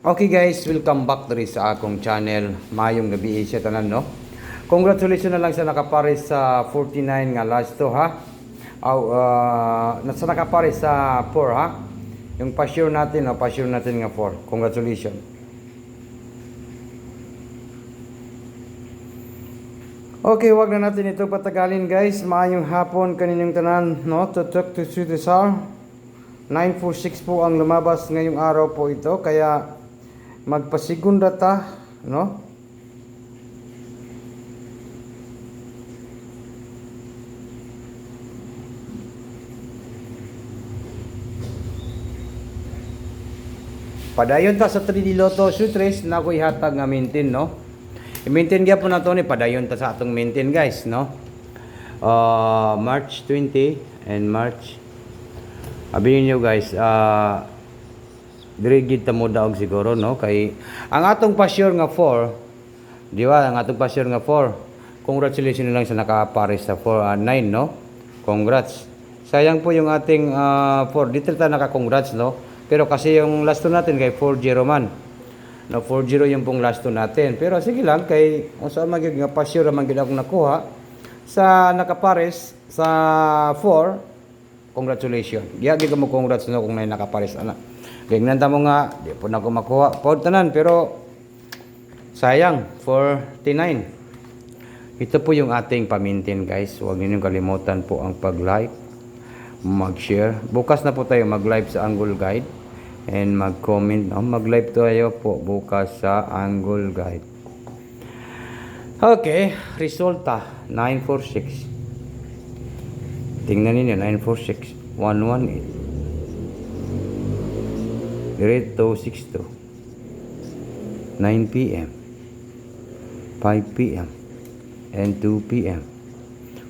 Okay guys, welcome back to sa akong channel. Mayong gabi siya tanan no. Congratulations na lang sa nakapares sa 49 nga last to ha. Aw nasa nakapares sa 4 ha. Yung pa-sure natin no, pa-sure natin nga 4. Congratulations. Okay, wag na natin ito patagalin guys. Maayong hapon kaninyong tanan no. Tutok to Sutisar. 946 po ang lumabas ngayong araw po ito kaya magpasigunda ta no. Padayon ta sa 3D Lotto Sutres na ko ihatag nga maintain no. I-maintain gyapon na to ni padayon ta sa atong maintain guys no. March 20 and March abihin nyo guys dirigid ta mo daog siguro no kay ang atong pa-sure nga 4 di ba ang atong pa-sure nga 4 congratulations lang sa nakapares sa 4 9 no congrats sayang po yung ating 4 dito ta naka-congrats no pero kasi yung last two natin kay 40 man no 40 yung pong last two natin pero sige lang kay unsa magig nga pa-sure man gid akong nakuha sa nakapares sa 4 congratulations gyud mo congrats no kung may nakapares ana gingnan ta mo nga di po na ko makuha pod tanan pero sayang 49 ito po yung ating pamintin guys huwag ninyong kalimutan po ang pag-like mag-share bukas na po tayo mag-live sa Angle Guide and mag-comment no? Mag-live tayo po bukas sa Angle Guide. Okay, resulta 946. Tingnan niyo 946 118 Grade 262 9 PM 5 PM and 2 PM.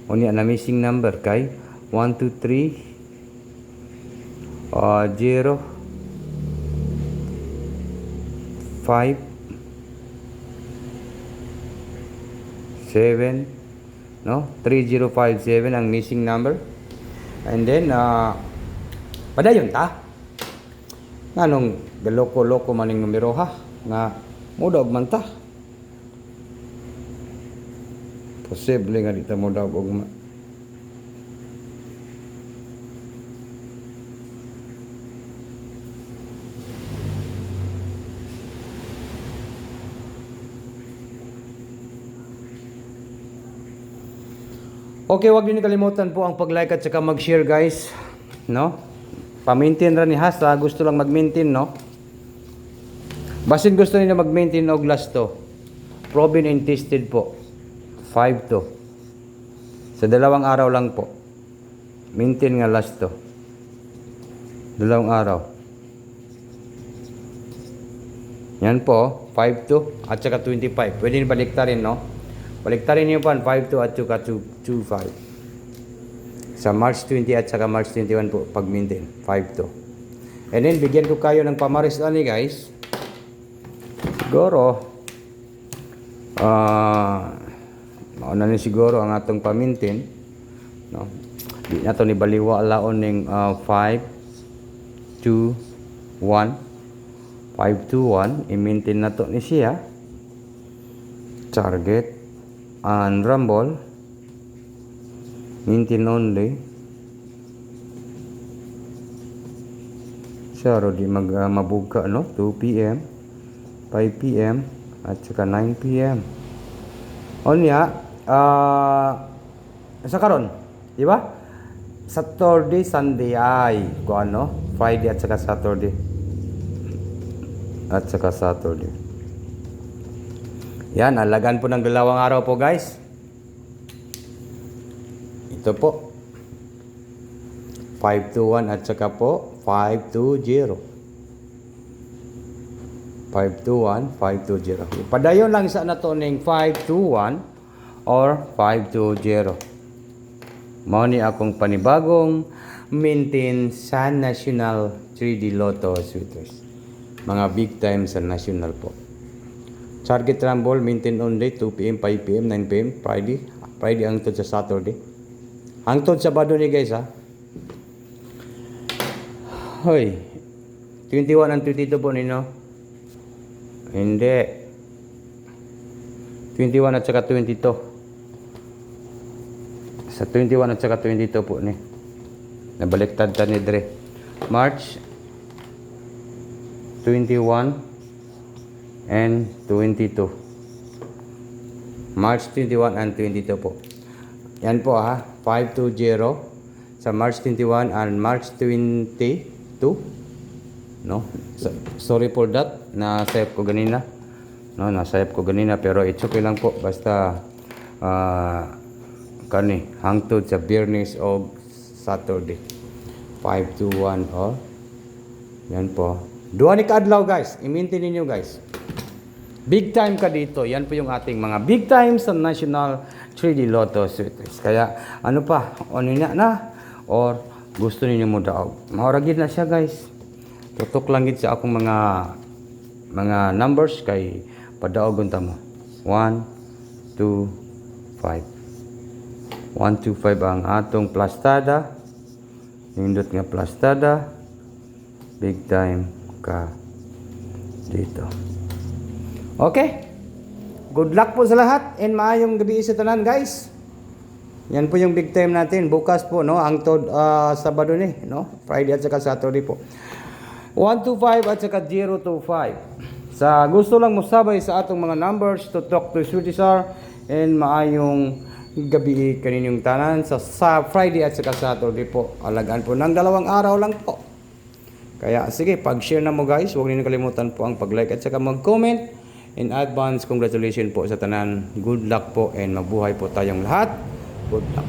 Unya na missing number kay 123 0 5 7 no 3057 ang missing number and then padayon ta nganong galoko-loko maning numero ha nga mudog man ta posible nga dito mudog og okay, wag niyo kalimutan po ang pag-like at saka mag-share guys, no? Pa-maintain ra ni Hasa, gusto lang mag-maintain, no? Basin gusto niyo mag-maintain og last to. Proven and tested po. 5 to. Sa dalawang araw lang po. Maintain nga last to. Dalawang araw. Yan po, 5 to at saka 25. Pwede ni baliktarin, no? Baliktarin niyo pa 5 to at saka 25. Sa March 20 at saka March 21 po pag-maintain 5 to. And then bigyan ko kayo ng pamaris ani guys. Siguro mauna ni siguro ang atong pamintin no. Di na to ni baliwa laon ning 5 2 1 5 2 1 i-maintain na to ni siya. Target and rumble maintain only saro di mabuka no 2 PM 5 PM at saka 9 PM onya sa karon di ba Saturday Sunday ay ko ano Friday at saka Saturday yan, alagaan po ng dalawang araw po guys. Ito po. 521 at saka po 520. 521, 520. Padayon lang sa na to ning 521 or 520. Mao ni akong panibagong maintain sa National 3D Lotto Suiters. Mga big time sa national po. Target rumble maintain only 2 PM, 5 PM, 9 PM, Friday hangtod sa Saturday. Hangtod sa Sabado ni guys ha. Hoy. 21 and 22 po ninyo. Hindi. 21 at saka 22. Sa 21 at saka 22 po ni. Nabaliktad ta ni Dre. March 21 and 22. March 21 and 22 po. Yan po ha. 520 sa March 21 and March 22. No? Sorry for that. Na-save ko ganina. No, na-save ko ganina pero it's okay lang po. Basta hangtod sa Biyernes o Saturday. 521 or yan po. Duha ni kaadlaw guys. I-maintain ninyo guys. Big time ka dito. Yan po yung ating mga big time sa National 3D Lotto Sweeties. Kaya ano pa? Ano na? Or gusto ninyo mo daog. Mauragid na siya guys. Tutok lang gid sa akong mga numbers kay padaogon ta mo. 1 2 5. 1 2 5 ang atong plastada. Nindot nga plastada. Big time ka dito. Okay. Good luck po sa lahat and maayong gabi sa tanan guys. Yan po yung big time natin. Bukas po no, ang Sabado ni, no? Friday at saka Saturday po. 125 at saka 025. Sa gusto lang mo sabay sa atong mga numbers to talk to Sweetie Sar and maayong gabi kaninyong tanan sa Friday at saka Saturday po. Alagaan po ng 2 araw lang po. Kaya sige, pag-share na mo guys, huwag niyo kalimutan po ang pag-like at saka mag-comment. In advance, congratulations po sa tanan. Good luck po and mabuhay po tayong lahat. Good luck.